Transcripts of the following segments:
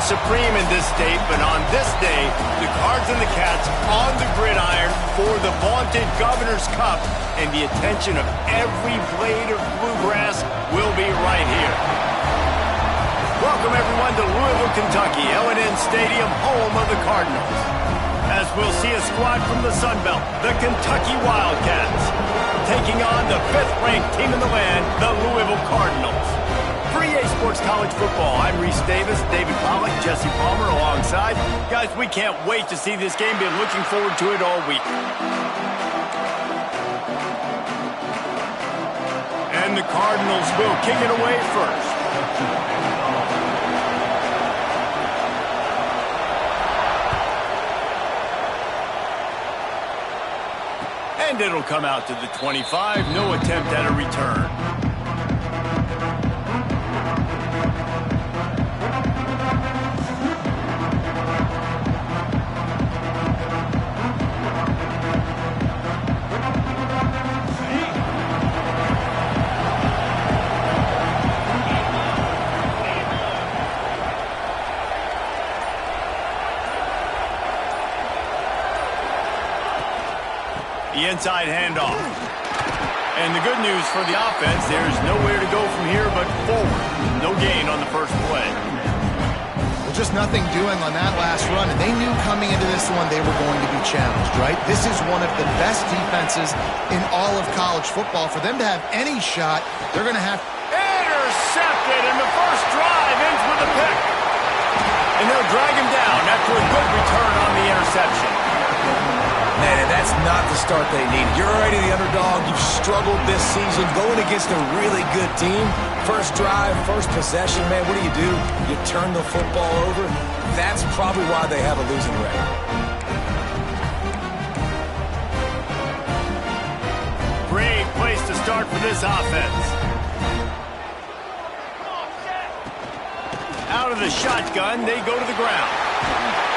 reigns supreme in this state, but on this day, the Cards and the Cats on the gridiron for the vaunted Governor's Cup, and the attention of every blade of bluegrass will be right here. Welcome, everyone, to Louisville, Kentucky, L&N Stadium, home of the Cardinals. As we'll see a squad from the Sun Belt, the Kentucky Wildcats, taking on the 5th-ranked team in the land, the Louisville Cardinals. For EA Sports College Football, I'm Reese Davis, David Pollack, Jesse Palmer alongside. Guys, we can't wait to see this game. Been looking forward to it all week. And the Cardinals will kick it away first. And it'll come out to the 25. No attempt at a return. The inside handoff. And the good news for the offense, there's nowhere to go from here but forward. No gain on the first play. Well, just nothing doing on that last run, and they knew coming into this one they were going to be challenged, right? This is one of the best defenses in all of college football. For them to have any shot, they're going to have... Intercepted, and the first drive ends with a pick. And they'll drag him down after a good return on the interception. Man, and that's not the start they need. You're already the underdog. You've struggled this season going against a really good team. First drive, first possession, man, what do? You turn the football over. That's probably why they have a losing record. Great place to start for this offense. Out of the shotgun, they go to the ground.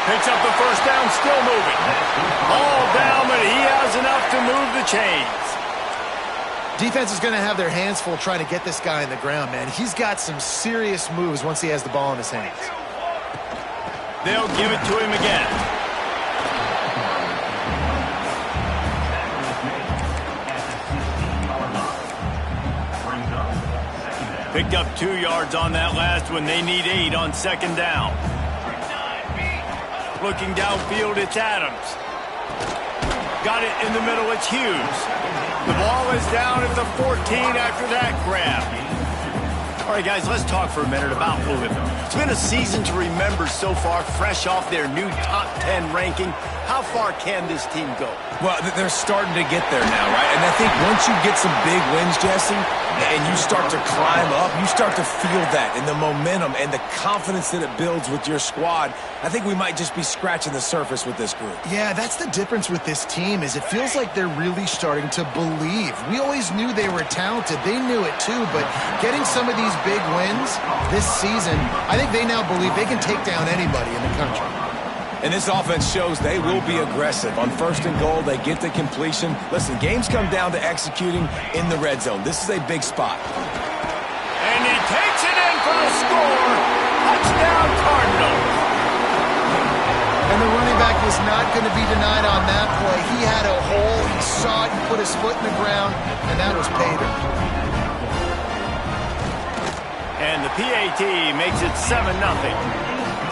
Picks up the first down, still moving. All down, but he has enough to move the chains. Defense is going to have their hands full trying to get this guy in the ground, man. He's got some serious moves once he has the ball in his hands. They'll give it to him again. Picked up 2 yards on that last one. They need 8 on second down. Looking downfield, it's Adams. Got it in the middle, it's Hughes. The ball is down at the 14 after that grab. All right, guys, let's talk for a minute about Louisville. It's been a season to remember so far, fresh off their new top 10 ranking. How far can this team go? Well, they're starting to get there now, right? And I think once you get some big wins, Jesse, and you start to climb up, you start to feel that and the momentum and the confidence that it builds with your squad. I think we might just be scratching the surface with this group. Yeah, that's the difference with this team is it feels like they're really starting to believe. We always knew they were talented. They knew it too, but getting some of these big wins this season, I think they now believe they can take down anybody in the country. And this offense shows they will be aggressive. On first and goal, they get the completion. Listen, games come down to executing in the red zone. This is a big spot. And he takes it in for the score. Touchdown, Cardinals. And the running back was not going to be denied on that play. He had a hole. He saw it. He put his foot in the ground, and that was pay dirt. And the PAT makes it 7-0.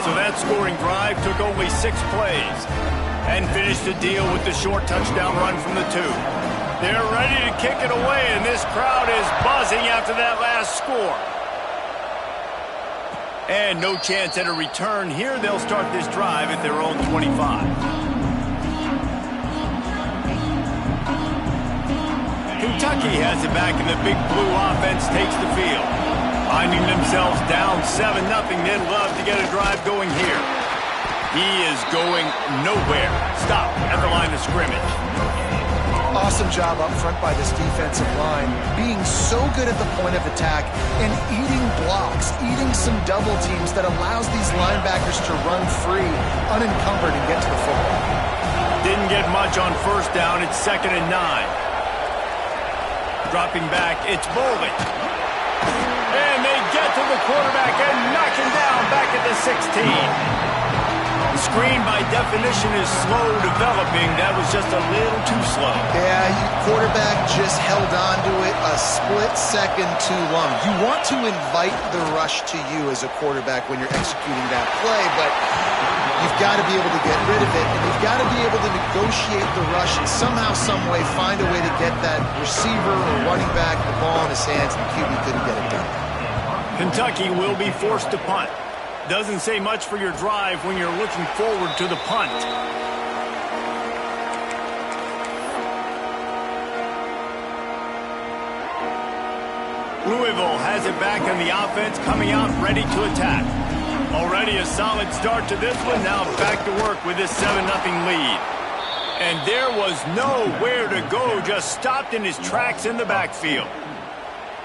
So that scoring drive took only 6 plays and finished the deal with the short touchdown run from the 2. They're ready to kick it away, and this crowd is buzzing after that last score. And no chance at a return here. They'll start this drive at their own 25. Kentucky has it back, and the big blue offense takes the field. Finding themselves down 7-0, they'd love to get a drive going here. He is going nowhere. Stop at the line of scrimmage. Awesome job up front by this defensive line, being so good at the point of attack and eating blocks, eating some double teams that allows these linebackers to run free, unencumbered, and get to the football. Didn't get much on first down. It's 2nd and 9. Dropping back, it's Bowling. And they get to the quarterback and knock him down back at the 16. The screen, by definition, is slow developing. That was just a little too slow. Yeah, quarterback just held on to it a split second too long. You want to invite the rush to you as a quarterback when you're executing that play, but you've got to be able to get rid of it, and you've got to be able to negotiate the rush and somehow, some way, find a way to get that receiver or running back the ball in his hands, and the QB couldn't get it done. Kentucky will be forced to punt. Doesn't say much for your drive when you're looking forward to the punt. Louisville has it back on the offense, coming out ready to attack. Already a solid start to this one. Now back to work with this 7-0 lead. And there was nowhere to go, just stopped in his tracks in the backfield.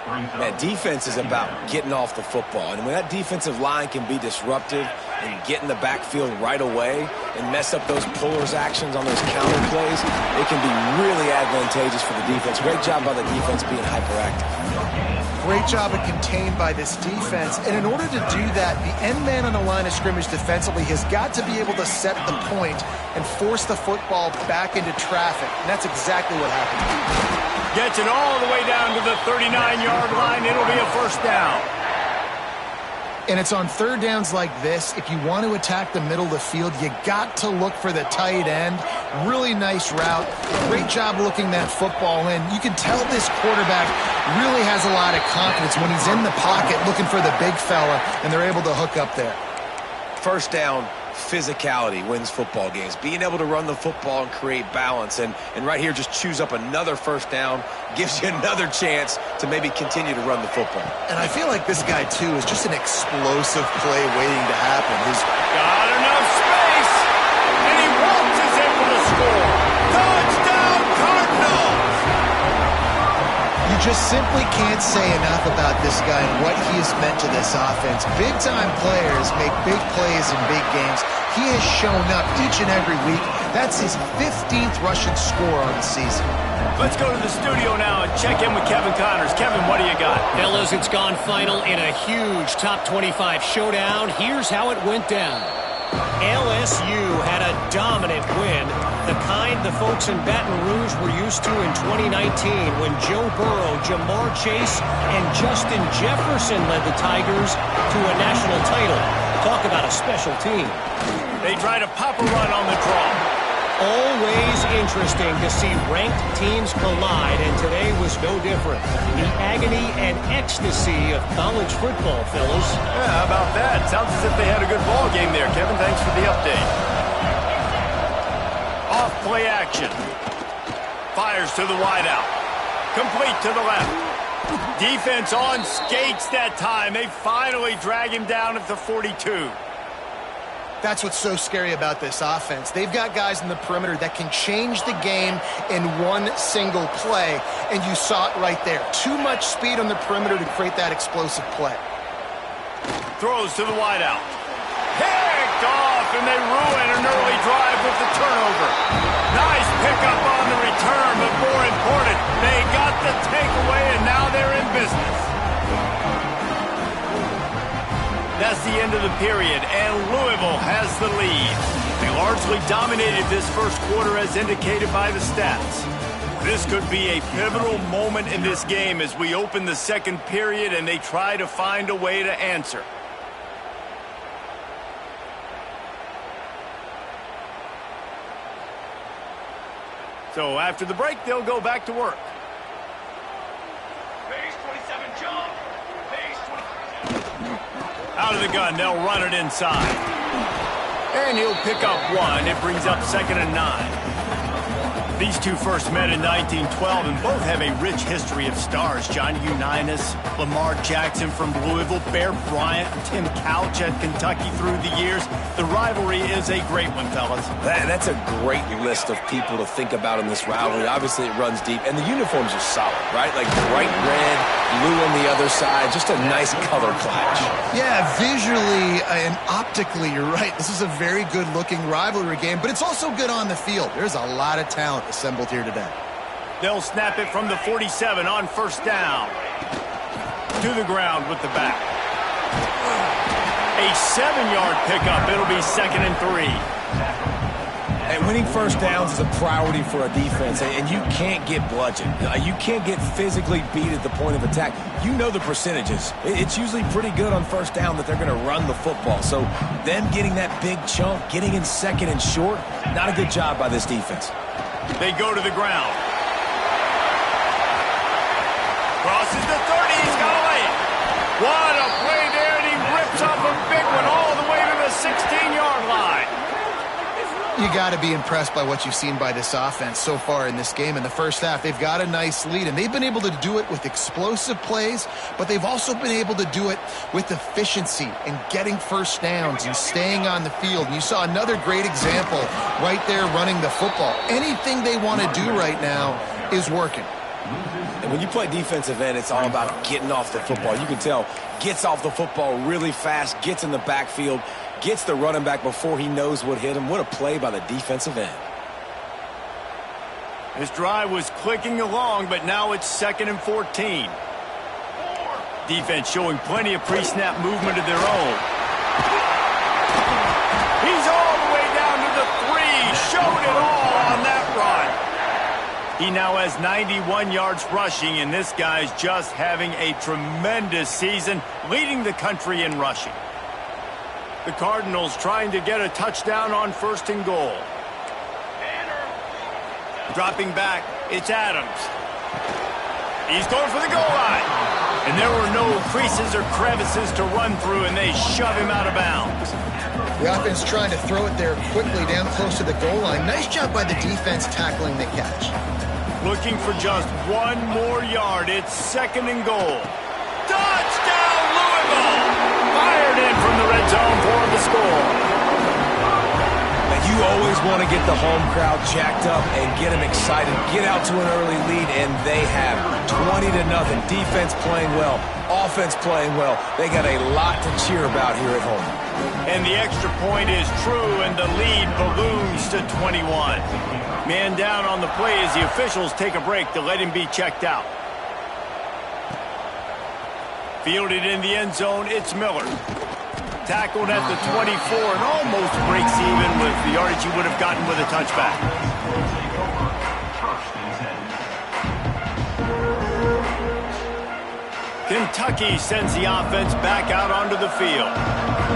Man, defense is about getting off the football. And when that defensive line can be disruptive and get in the backfield right away and mess up those pullers actions on those counter plays, it can be really advantageous for the defense. Great job by the defense being hyperactive. Great job of contained by this defense. And in order to do that, the end man on the line of scrimmage defensively has got to be able to set the point and force the football back into traffic. And that's exactly what happened. Gets it all the way down to the 39-yard line. It'll be a first down. And it's on third downs like this. If you want to attack the middle of the field, you got to look for the tight end. Really nice route. Great job looking that football in. You can tell this quarterback really has a lot of confidence when he's in the pocket looking for the big fella, and they're able to hook up there. First down, physicality wins football games. Being able to run the football and create balance. And right here, just choose up another first down, gives you another chance to maybe continue to run the football. And I feel like this guy, too, is just an explosive play waiting to happen. He's got enough space, and he is able to score. Touchdown, Cardinals! You just simply can't say enough about this guy and what he has meant to this offense. Big-time players make big plays in big games. He has shown up each and every week. That's his 15th rushing score on the season. Let's go to the studio now and check in with Kevin Connors. Kevin, what do you got? Fellas, it's gone final in a huge top 25 showdown. Here's how it went down. LSU had a dominant win, the kind the folks in Baton Rouge were used to in 2019 when Joe Burrow, Jamar Chase, and Justin Jefferson led the Tigers to a national title. Talk about a special team. They try to pop a run on the draw. Always interesting to see ranked teams collide, and today was no different. The agony and ecstasy of college football, fellas. Yeah, how about that? Sounds as if they had a good ball game there, Kevin. Thanks for the update. Off play action. Fires to the wideout. Complete to the left. Defense on skates that time. They finally drag him down at the 42. That's what's so scary about this offense. They've got guys in the perimeter that can change the game in one single play, and you saw it right there. Too much speed on the perimeter to create that explosive play. Throws to the wideout. Picked off, and they ruin an early drive with the turnover. Nice pickup on the return, but more important, they got the takeaway, and now they're in business. That's the end of the period, and Louisville has the lead. They largely dominated this first quarter as indicated by the stats. This could be a pivotal moment in this game as we open the second period and they try to find a way to answer. So after the break, they'll go back to work. Out of the gun, they'll run it inside. And he'll pick up one. It brings up 2nd and 9. These two first met in 1912, and both have a rich history of stars. Johnny Unitas, Lamar Jackson from Louisville, Bear Bryant, and Tim Couch at Kentucky through the years. The rivalry is a great one, fellas. That's a great list of people to think about in this rivalry. Obviously, it runs deep, and the uniforms are solid, right? Like bright red, blue on the other side, just a nice color clash. Yeah, visually and optically, you're right. This is a very good-looking rivalry game, but it's also good on the field. There's a lot of talent assembled here today. They'll snap it from the 47 on first down. To the ground with the back. A 7-yard pickup. It'll be 2nd and 3. And winning first downs is a priority for a defense, and you can't get bludgeoned. You can't get physically beat at the point of attack. You know the percentages. It's usually pretty good on first down that they're going to run the football. So them getting that big chunk, getting in 2nd and short, not a good job by this defense. They go to the ground. Crosses the 30. He's got to lay it. What a play there, and he rips off a big one all the way to the 16-yard line. You got to be impressed by what you've seen by this offense so far in this game. In the first half, they've got a nice lead, and they've been able to do it with explosive plays, but they've also been able to do it with efficiency and getting first downs and staying on the field. And you saw another great example right there running the football. Anything they want to do right now is working. And when you play defensive end, it's all about getting off the football. You can tell, gets off the football really fast, gets in the backfield, gets the running back before he knows what hit him. What a play by the defensive end. This drive was clicking along, but now it's 2nd and 14. Defense showing plenty of pre-snap movement of their own. He's all the way down to the 3. Showed it all on that run. He now has 91 yards rushing, and this guy's just having a tremendous season, leading the country in rushing. The Cardinals trying to get a touchdown on 1st and goal. Dropping back, it's Adams. He's going for the goal line. And there were no creases or crevices to run through, and they shove him out of bounds. The offense trying to throw it there quickly down close to the goal line. Nice job by the defense tackling the catch. Looking for just 1 more yard. It's 2nd and goal. Touchdown, Louisville! Fired in from the red zone for the score. Now, you always want to get the home crowd jacked up and get them excited. Get out to an early lead, and they have 20-0. Defense playing well, offense playing well. They got a lot to cheer about here at home. And the extra point is true, and the lead balloons to 21. Man down on the play as the officials take a break to let him be checked out. Fielded in the end zone, it's Miller. Tackled at the 24 and almost breaks even with the yardage he would have gotten with a touchback. Kentucky sends the offense back out onto the field.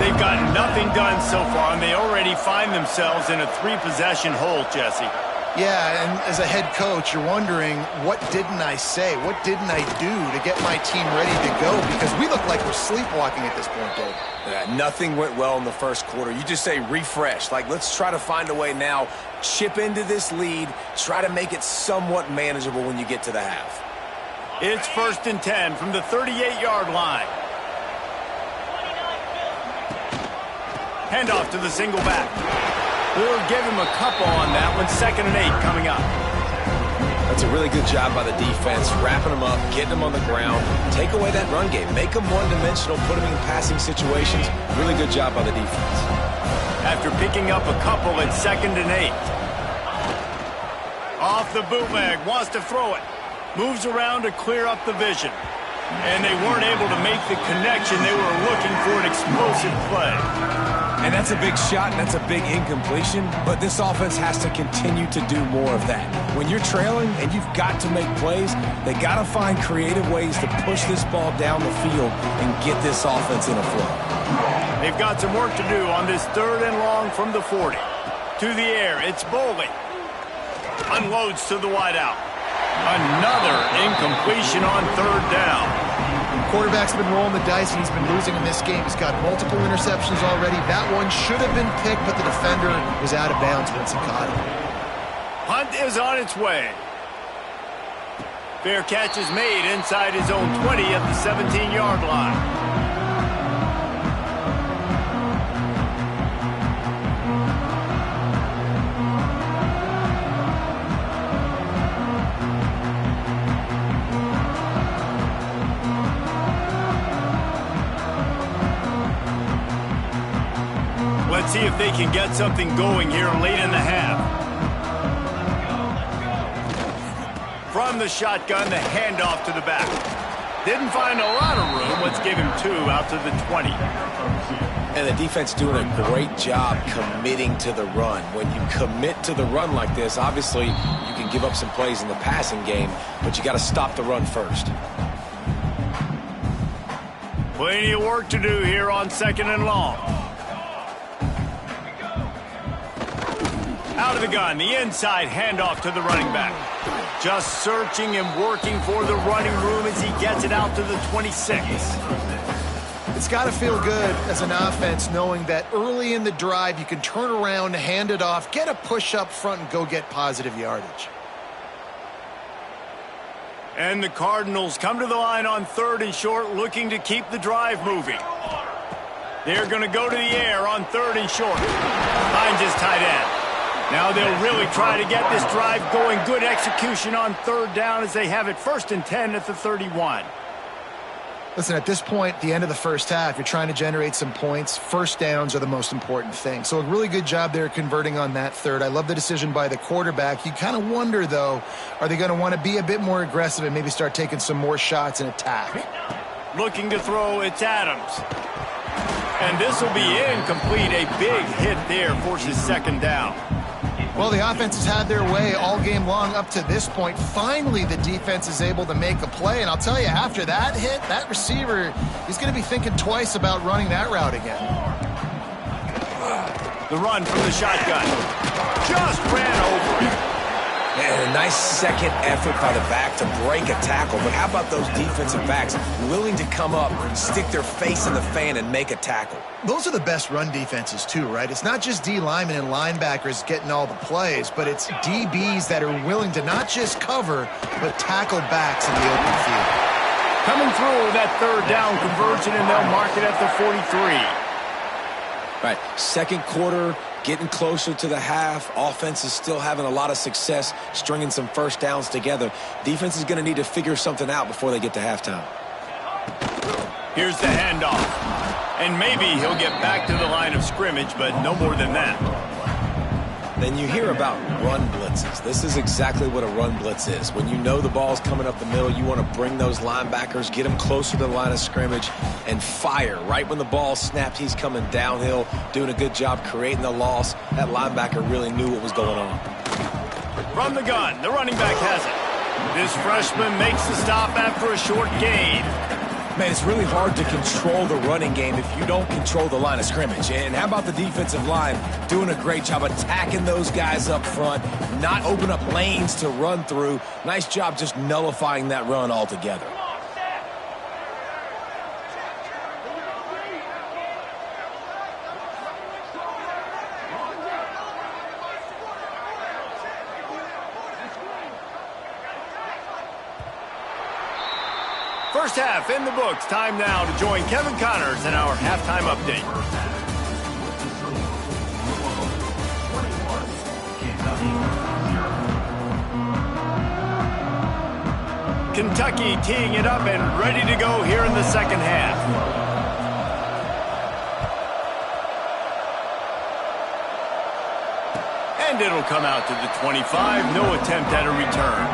They've gotten nothing done so far, and they already find themselves in a 3-possession hole, Jesse. Yeah, and as a head coach, you're wondering, what didn't I say? What didn't I do to get my team ready to go? Because we look like we're sleepwalking at this point, Dave. Yeah, nothing went well in the first quarter. You just say refresh. Like, let's try to find a way now, chip into this lead, try to make it somewhat manageable when you get to the half. It's 1st and 10 from the 38-yard line. Handoff to the single back. We'll give him a couple on that one. 2nd and 8 coming up. That's a really good job by the defense, wrapping them up, getting them on the ground. Take away that run game. Make them one-dimensional, put them in passing situations. Really good job by the defense. After picking up a couple at 2nd and 8. Off the bootleg, wants to throw it. Moves around to clear up the vision. And they weren't able to make the connection. They were looking for an explosive play. And that's a big shot, and that's a big incompletion, but this offense has to continue to do more of that. When you're trailing and you've got to make plays, they got to find creative ways to push this ball down the field and get this offense in a flow. They've got some work to do on this 3rd and long from the 40. To the air, it's Bowling. Unloads to the wideout. Another incompletion on 3rd down. Quarterback's been rolling the dice, and he's been losing in this game. He's got multiple interceptions already. That one should have been picked, but the defender was out of bounds once he caught it. Hunt is on its way. Fair catch is made inside his own 20 at the 17-yard line. Let's see if they can get something going here late in the half. From the shotgun, the handoff to the back. Didn't find a lot of room. Let's give him 2 out to the 20. And the defense doing a great job committing to the run. When you commit to the run like this, obviously you can give up some plays in the passing game, but you got to stop the run first. Plenty of work to do here on 2nd and long. Out of the gun, the inside handoff to the running back. Just searching and working for the running room as he gets it out to the 26. It's got to feel good as an offense knowing that early in the drive you can turn around, hand it off, get a push up front, and go get positive yardage. And the Cardinals come to the line on 3rd and short, looking to keep the drive moving. They're going to go to the air on 3rd and short. Finds his tight end. Now they'll really try to get this drive going. Good execution on 3rd down as they have it 1st and 10 at the 31. Listen, at this point, the end of the first half, you're trying to generate some points. First downs are the most important thing. So a really good job there converting on that 3rd. I love the decision by the quarterback. You kind of wonder, though, are they going to want to be a bit more aggressive and maybe start taking some more shots and attack? Looking to throw, it's Adams. And this will be incomplete. A big hit there forces 2nd down. Well, the offense has had their way all game long up to this point. Finally, the defense is able to make a play. And I'll tell you, after that hit, that receiver, he's going to be thinking twice about running that route again. The run from the shotgun. Just ran over him. And a nice second effort by the back to break a tackle. But how about those defensive backs willing to come up, stick their face in the fan, and make a tackle? Those are the best run defenses, too, right? It's not just D linemen and linebackers getting all the plays, but it's DBs that are willing to not just cover, but tackle backs in the open field. Coming through that 3rd down conversion, and they'll mark it at the 43. Right, 2nd quarter, getting closer to the half. Offense is still having a lot of success stringing some first downs together. Defense is going to need to figure something out before they get to halftime. Here's the handoff. And maybe he'll get back to the line of scrimmage, but no more than that. Then you hear about run blitzes. This is exactly what a run blitz is. When you know the ball's coming up the middle, you want to bring those linebackers, get them closer to the line of scrimmage, and fire. Right when the ball snapped, he's coming downhill, doing a good job creating the loss. That linebacker really knew what was going on. From the gun, the running back has it. This freshman makes the stop after a short gain. Man, it's really hard to control the running game if you don't control the line of scrimmage. And how about the defensive line doing a great job attacking those guys up front, not open up lanes to run through. Nice job just nullifying that run altogether. First half in the books. Time now to join Kevin Connors in our halftime update. Kentucky teeing it up and ready to go here in the second half. And it'll come out to the 25. No attempt at a return.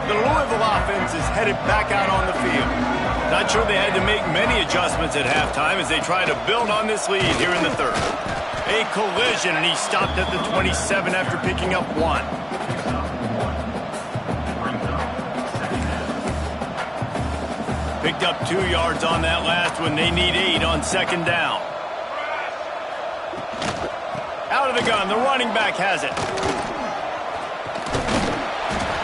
The Louisville offense is headed back out on the field. Not sure they had to make many adjustments at halftime as they try to build on this lead here in the 3rd. A collision, and he stopped at the 27 after picking up 1. Picked up 2 yards on that last one. They need 8 on 2nd down. Out of the gun, the running back has it.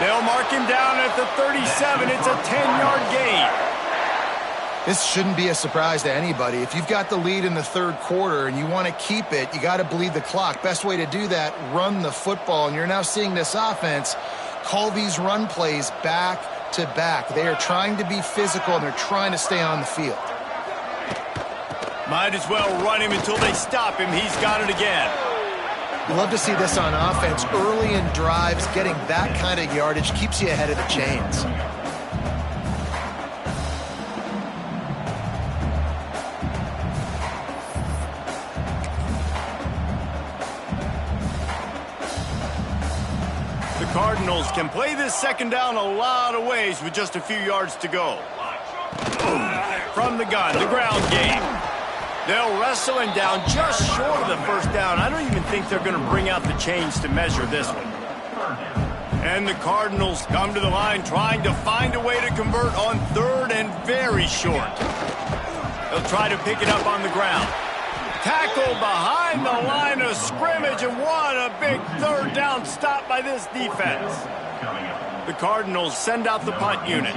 They'll mark him down at the 37. It's a 10-yard gain. This shouldn't be a surprise to anybody. If you've got the lead in the 3rd quarter and you want to keep it, you got to bleed the clock. Best way to do that, run the football. And you're now seeing this offense call these run plays back to back. They are trying to be physical, and they're trying to stay on the field. Might as well run him until they stop him. He's got it again. You love to see this on offense. Early in drives, getting that kind of yardage keeps you ahead of the chains. Cardinals can play this second down a lot of ways with just a few yards to go. From the gun, the ground game. They'll wrestle him down just short of the first down. I don't even think they're going to bring out the chains to measure this one. And the Cardinals come to the line trying to find a way to convert on third and very short. They'll try to pick it up on the ground. Tackled behind the line of scrimmage, and what a big third down stop by this defense. The Cardinals send out the punt unit.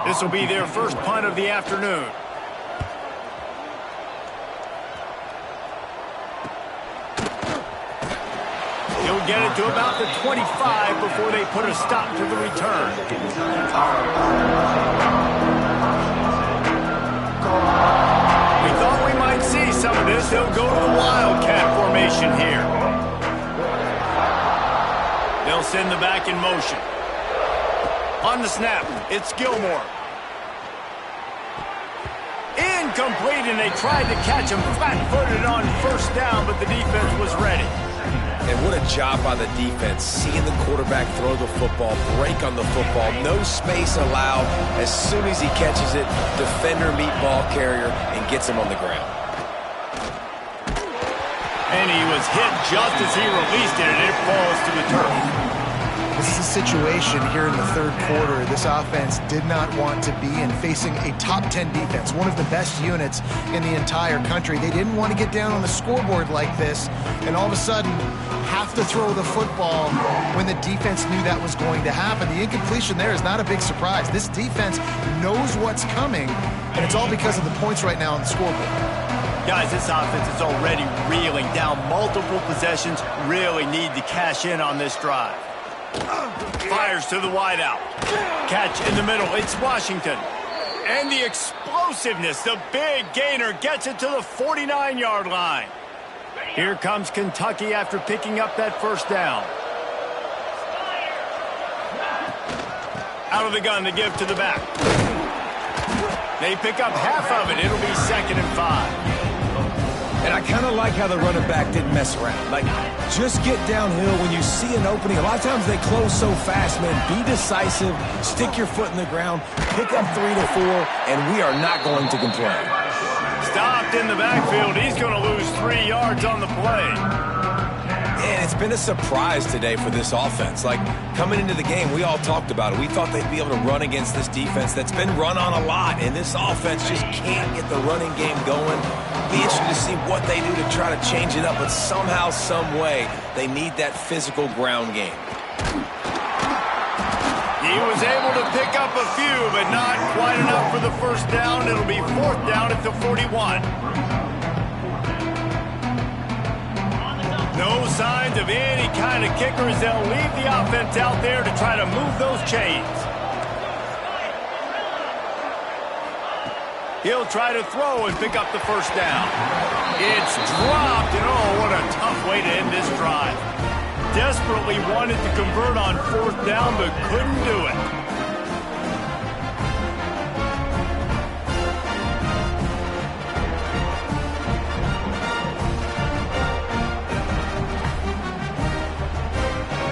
This will be their first punt of the afternoon. He'll get it to about the 25 before they put a stop to the return. We thought we might see some of this. They'll go to the Wildcat formation here. They'll send the back in motion. On the snap, it's Gilmore. Incomplete, and they tried to catch him flat-footed on first down, but the defense was ready. And what a job by the defense, seeing the quarterback throw the football, break on the football, no space allowed. As soon as he catches it, defender meet ball carrier and gets him on the ground. And he was hit just as he released it, and it falls to the turf. This is a situation here in the third quarter this offense did not want to be in, facing a top 10 defense, one of the best units in the entire country. They didn't want to get down on the scoreboard like this and all of a sudden have to throw the football when the defense knew that was going to happen. The incompletion there is not a big surprise. This defense knows what's coming, and it's all because of the points right now on the scoreboard. Guys, this offense is already reeling down multiple possessions, really need to cash in on this drive. Fires to the wideout. Catch in the middle. It's Washington. And the explosiveness, the big gainer gets it to the 49-yard line. Here comes Kentucky after picking up that first down. Out of the gun to give to the back. They pick up half of it. It'll be 2nd and 5. And I kind of like how the running back didn't mess around. Like, just get downhill when you see an opening. A lot of times they close so fast, man. Be decisive, stick your foot in the ground, pick up 3 to 4, and we are not going to complain. Stopped in the backfield. He's going to lose 3 yards on the play. And it's been a surprise today for this offense. Like, coming into the game, we all talked about it. We thought they'd be able to run against this defense that's been run on a lot, and this offense just can't get the running game going. Be interested to see what they do to try to change it up, but somehow, some way, they need that physical ground game. He was able to pick up a few, but not quite enough for the first down. It'll be 4th down at the 41. No signs of any kind of kickers. They'll leave the offense out there to try to move those chains. He'll try to throw and pick up the first down. It's dropped, and oh, what a tough way to end this drive. Desperately wanted to convert on 4th down, but couldn't do it.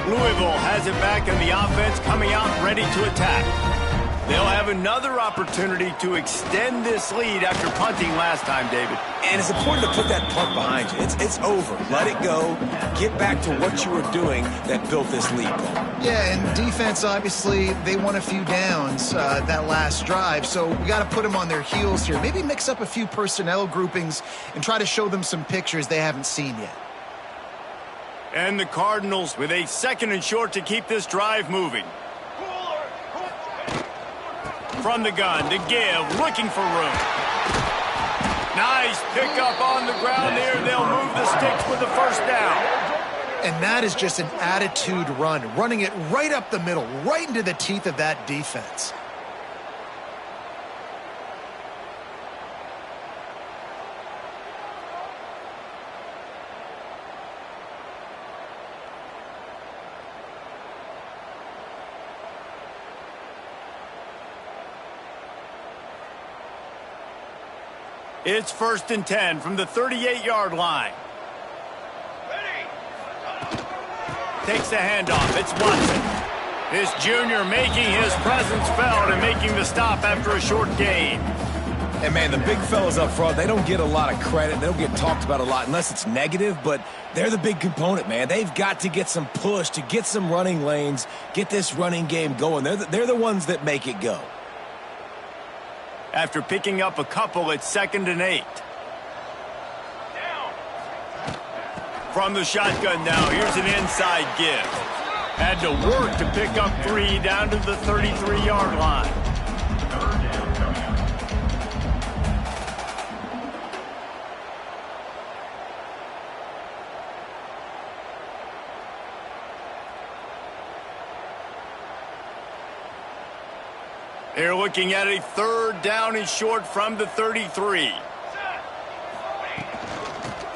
Louisville has it back, and the offense coming out ready to attack. They'll have another opportunity to extend this lead after punting last time, David. And it's important to put that punt behind you. It's over. Let it go. Get back to what you were doing that built this lead. Yeah, and defense, obviously, they won a few downs that last drive, so we got to put them on their heels here. Maybe mix up a few personnel groupings and try to show them some pictures they haven't seen yet. And the Cardinals with a 2nd and short to keep this drive moving. From the gun to give, looking for room. Nice pickup on the ground there. They'll move the sticks with the first down. And that is just an attitude run, running it right up the middle, right into the teeth of that defense. It's 1st and 10 from the 38-yard line. Takes the handoff. It's Watson. This junior making his presence felt and making the stop after a short gain. And, man, the big fellas up front, they don't get a lot of credit. They don't get talked about a lot unless it's negative, but they're the big component, man. They've got to get some push, to get some running lanes, get this running game going. They're the ones that make it go. After picking up a couple, it's 2nd and 8. From the shotgun now, here's an inside give. Had to work to pick up 3 down to the 33-yard line. They're looking at a 3rd down and short from the 33.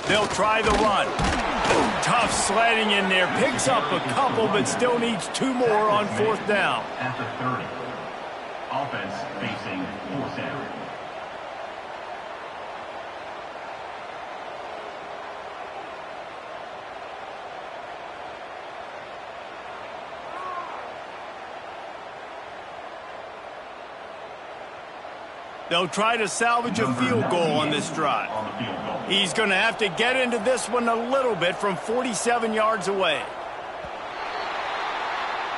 They'll try the run. Tough sledding in there. Picks up a couple, but still needs 2 more on 4th down. At the 30. Offense facing 4th down. They'll try to salvage a field goal on this drive. He's going to have to get into this one a little bit from 47 yards away.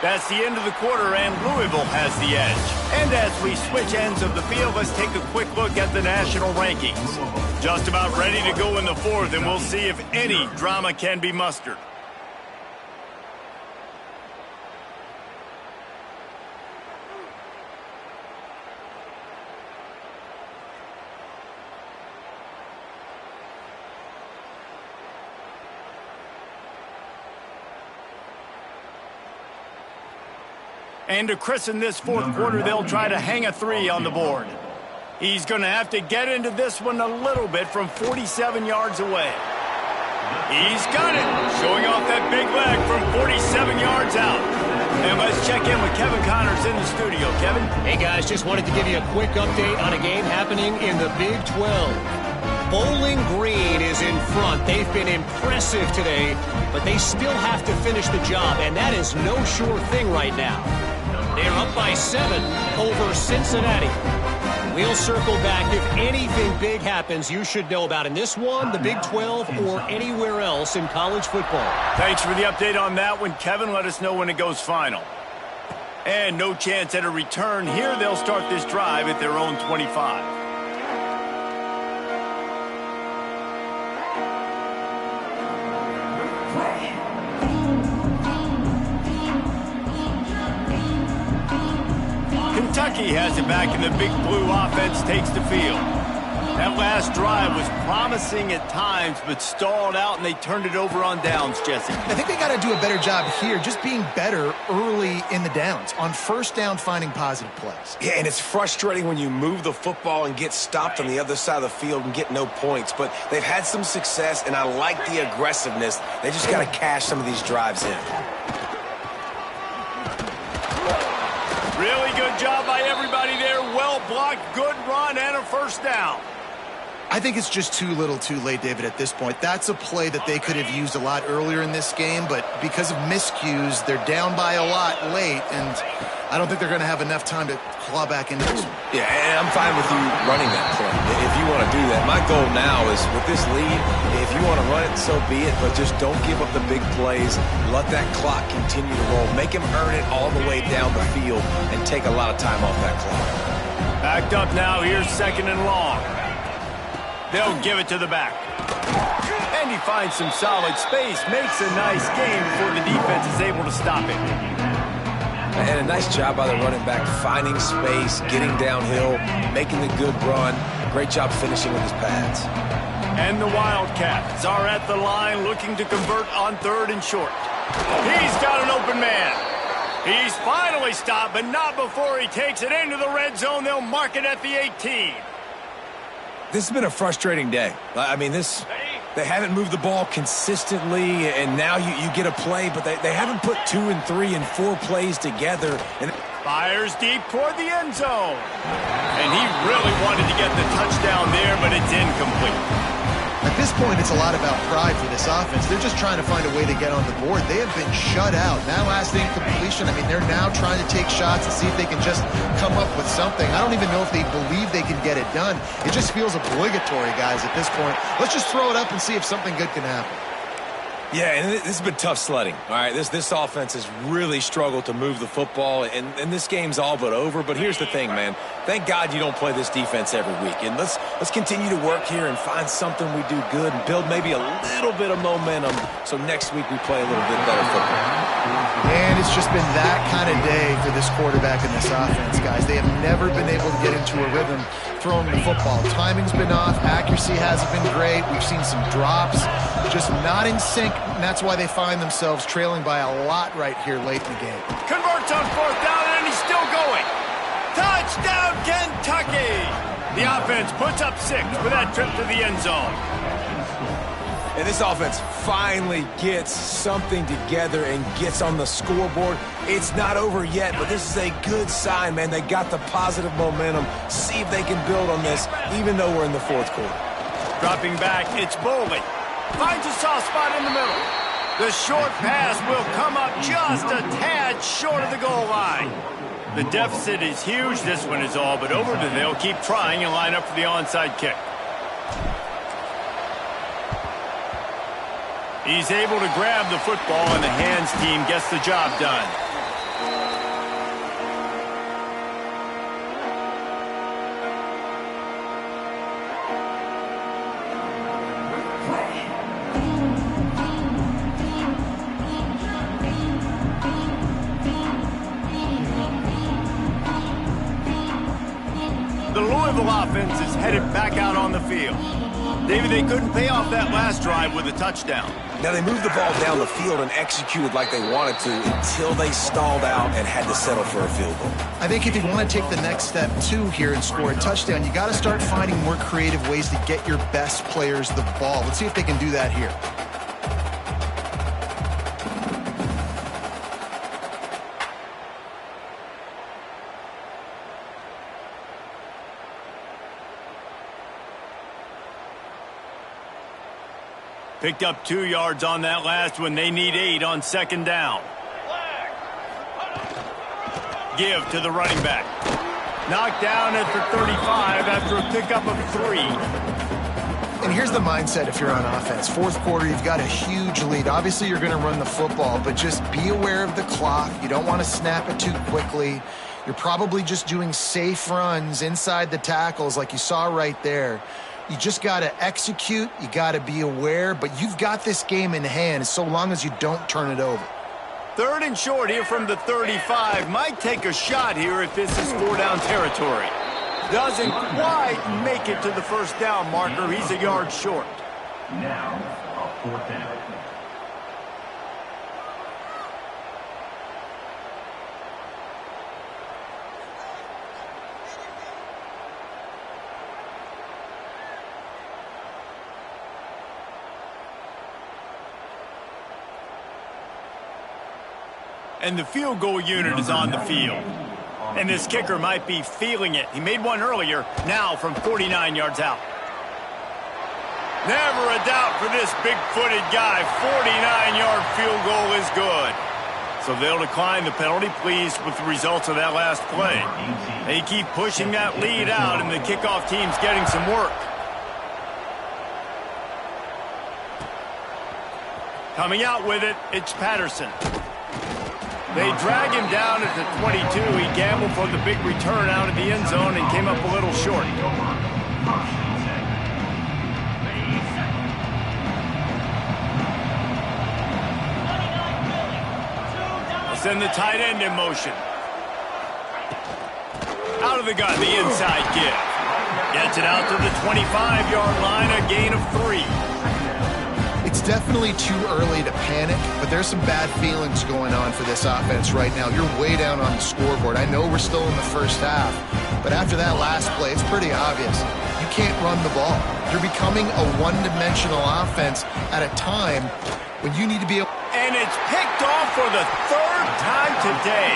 That's the end of the quarter, and Louisville has the edge. And as we switch ends of the field, let's take a quick look at the national rankings. Just about ready to go in the 4th, and we'll see if any drama can be mustered. And to christen this 4th quarter, they'll try to hang a 3 on the board. He's going to have to get into this one a little bit from 47 yards away. He's got it, showing off that big leg from 47 yards out. And let's check in with Kevin Connors in the studio. Kevin? Hey, guys, just wanted to give you a quick update on a game happening in the Big 12. Bowling Green is in front. They've been impressive today, but they still have to finish the job, and that is no sure thing right now. They're up by 7 over Cincinnati. We'll circle back. If anything big happens, you should know about in this one, the Big 12, or anywhere else in college football. Thanks for the update on that one, Kevin. Let us know when it goes final. And no chance at a return here. They'll start this drive at their own 25. Kentucky has it back, and the Big Blue offense takes the field. That last drive was promising at times, but stalled out, and they turned it over on downs, Jesse. I think they got to do a better job here, just being better early in the downs, on 1st down, finding positive plays. Yeah, and it's frustrating when you move the football and get stopped on the other side of the field and get no points, but they've had some success, and I like the aggressiveness. They just got to cash some of these drives in. Really good job by everybody there. Well blocked, good run, and a 1st down. I think it's just too little too late, David, at this point. That's a play that they could have used a lot earlier in this game, but because of miscues, they're down by a lot late, and I don't think they're going to have enough time to claw back into this one. Yeah, and I'm fine with you running that play if you want to do that. My goal now is with this lead, if you want to run it, so be it, but just don't give up the big plays. Let that clock continue to roll. Make him earn it all the way down the field and take a lot of time off that clock. Backed up now. Here's 2nd and long. They'll give it to the back. And he finds some solid space. Makes a nice gain before the defense is able to stop it. And a nice job by the running back, finding space, getting downhill, making the good run. Great job finishing with his pads. And the Wildcats are at the line looking to convert on 3rd and short. He's got an open man. He's finally stopped, but not before he takes it into the red zone. They'll mark it at the 18. This has been a frustrating day. I mean, they haven't moved the ball consistently, and now you get a play, but they haven't put 2 and 3 and 4 plays together. And fires deep toward the end zone. And he really wanted to get the touchdown there, but it's incomplete. At this point, it's a lot about pride for this offense. They're just trying to find a way to get on the board. They have been shut out. That last incompletion, I mean, they're now trying to take shots and see if they can just come up with something. I don't even know if they believe they can get it done. It just feels obligatory, guys, at this point. Let's just throw it up and see if something good can happen. Yeah, and this has been tough sledding. All right, this offense has really struggled to move the football, and this game's all but over. But here's the thing, man. Thank God you don't play this defense every week. And let's continue to work here and find something we do good and build maybe a little bit of momentum so next week we play a little bit better football. And it's just been that kind of day for this quarterback and this offense, guys. They have never been able to get into a rhythm throwing the football. Timing's been off. Accuracy hasn't been great. We've seen some drops, just not in sync, and that's why they find themselves trailing by a lot right here late in the game. Converts on 4th down, and he's still going. Touchdown, Kentucky! The offense puts up 6 for that trip to the end zone. And this offense finally gets something together and gets on the scoreboard. It's not over yet, but this is a good sign, man. They got the positive momentum. See if they can build on this, even though we're in the 4th quarter. Dropping back, it's Bowling. Finds a soft spot in the middle. The short pass will come up just a tad short of the goal line. The deficit is huge. This one is all but over, but they'll keep trying and line up for the onside kick. He's able to grab the football, and the hands team gets the job done. The Louisville offense is headed back out on the field. David, they couldn't pay off that last drive with a touchdown. Now, they moved the ball down the field and executed like they wanted to until they stalled out and had to settle for a field goal. I think if you want to take the next step, too, here and score a touchdown, you got to start finding more creative ways to get your best players the ball. Let's see if they can do that here. Picked up 2 yards on that last one. They need 8 on 2nd down. Give to the running back. Knocked down at the 35 after a pickup of 3. And here's the mindset if you're on offense. 4th quarter, you've got a huge lead. Obviously, you're going to run the football, but just be aware of the clock. You don't want to snap it too quickly. You're probably just doing safe runs inside the tackles like you saw right there. You just got to execute. You got to be aware, but you've got this game in hand so long as you don't turn it over. 3rd and short here from the 35. Might take a shot here if this is 4-down territory. Doesn't quite make it to the 1st down marker. He's a yard short. Now, a 4th down. And the field goal unit is on the field. And this kicker might be feeling it. He made one earlier, now from 49 yards out. Never a doubt for this big-footed guy. 49-yard field goal is good. So they'll decline the penalty, pleased with the results of that last play. They keep pushing that lead out, and the kickoff team's getting some work. Coming out with it, it's Patterson. They drag him down at the 22. He gambled for the big return out of the end zone and came up a little short. Send the tight end in motion. Out of the gun, the inside give. Gets it out to the 25-yard line, a gain of 3. It's definitely too early to panic, but there's some bad feelings going on for this offense right now. You're way down on the scoreboard. I know we're still in the 1st half, but after that last play, it's pretty obvious. You can't run the ball. You're becoming a one-dimensional offense at a time when you need to be able... And it's picked off for the 3rd time today.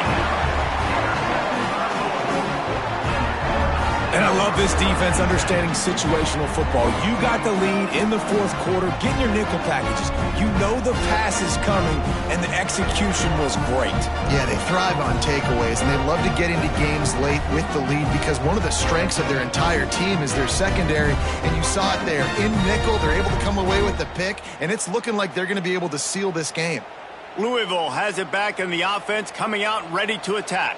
And I love love this defense understanding situational football. You got the lead in the fourth quarter. Get in your nickel packages. You know the pass is coming, and the execution was great. Yeah, they thrive on takeaways, and they love to get into games late with the lead because one of the strengths of their entire team is their secondary, and you saw it there. In nickel, they're able to come away with the pick, and it's looking like they're going to be able to seal this game. Louisville has it back in the offense, coming out ready to attack.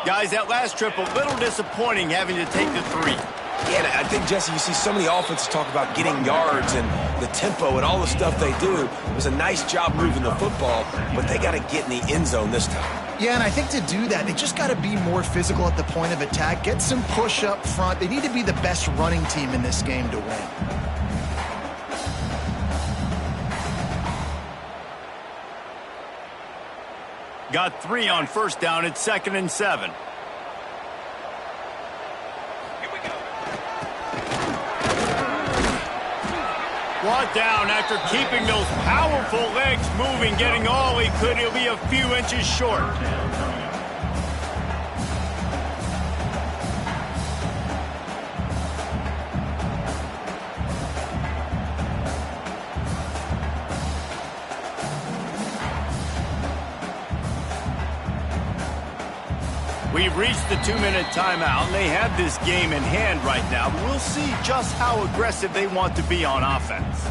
Guys, that last trip a little disappointing having to take the 3. Yeah, I think, Jesse, you see so many offenses talk about getting yards and the tempo and all the stuff they do. It was a nice job moving the football, but they got to get in the end zone this time. Yeah, and I think to do that, they just got to be more physical at the point of attack, get some push up front. They need to be the best running team in this game to win. Got 3 on first down. It's 2nd and 7. Brought down after keeping those powerful legs moving, getting all he could. He'll be a few inches short. We've reached the 2-minute timeout, and they have this game in hand right now. We'll see just how aggressive they want to be on offense.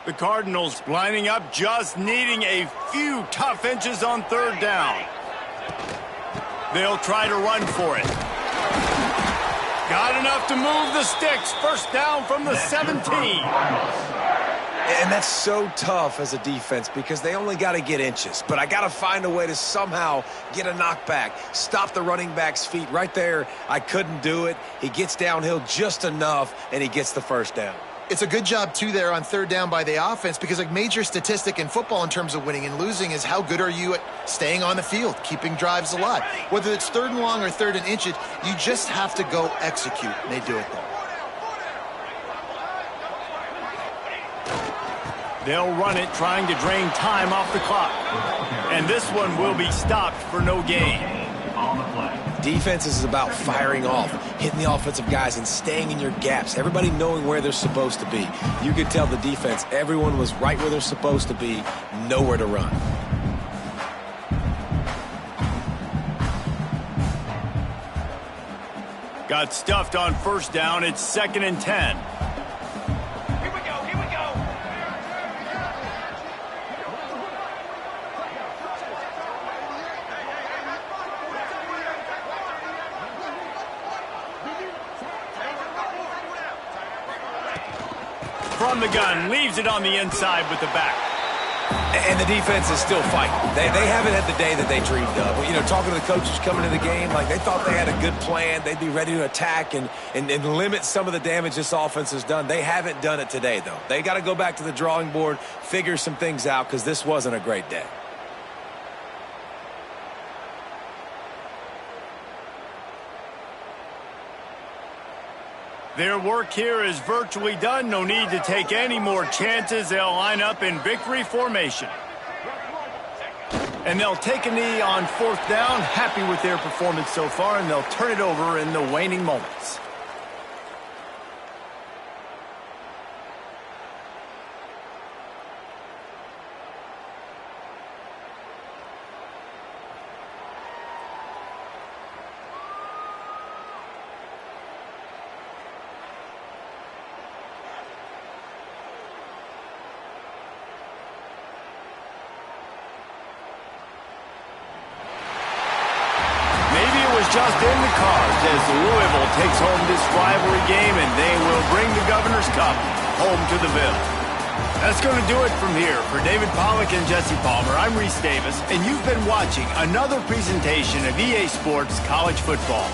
The Cardinals lining up, just needing a few tough inches on 3rd down. They'll try to run for it. Got enough to move the sticks. First down from the 17. And that's so tough as a defense because they only got to get inches. But I got to find a way to somehow get a knockback, stop the running back's feet. Right there, I couldn't do it. He gets downhill just enough, and he gets the first down. It's a good job, too, there on 3rd down by the offense because a major statistic in football in terms of winning and losing is how good are you at staying on the field, keeping drives alive. Whether it's 3rd and long or 3rd and inches, you just have to go execute. And they do it there. They'll run it, trying to drain time off the clock. And this one will be stopped for no gain. On the play. Defense is about firing off, hitting the offensive guys and staying in your gaps. Everybody knowing where they're supposed to be. You could tell the defense, everyone was right where they're supposed to be, nowhere to run. Got stuffed on first down. It's 2nd and 10. From the gun, leaves it on the inside with the back. And the defense is still fighting. They haven't had the day that they dreamed of. You know, talking to the coaches coming to the game, like they thought they had a good plan. They'd be ready to attack and limit some of the damage this offense has done. They haven't done it today, though. They got to go back to the drawing board, figure some things out, because this wasn't a great day. Their work here is virtually done. No need to take any more chances. They'll line up in victory formation. And they'll take a knee on 4th down. Happy with their performance so far, and they'll turn it over in the waning moments. Just in the cards as Louisville takes home this rivalry game, and they will bring the Governor's Cup home to the Ville. That's going to do it from here. For David Pollack and Jesse Palmer, I'm Reese Davis, and you've been watching another presentation of EA Sports College Football.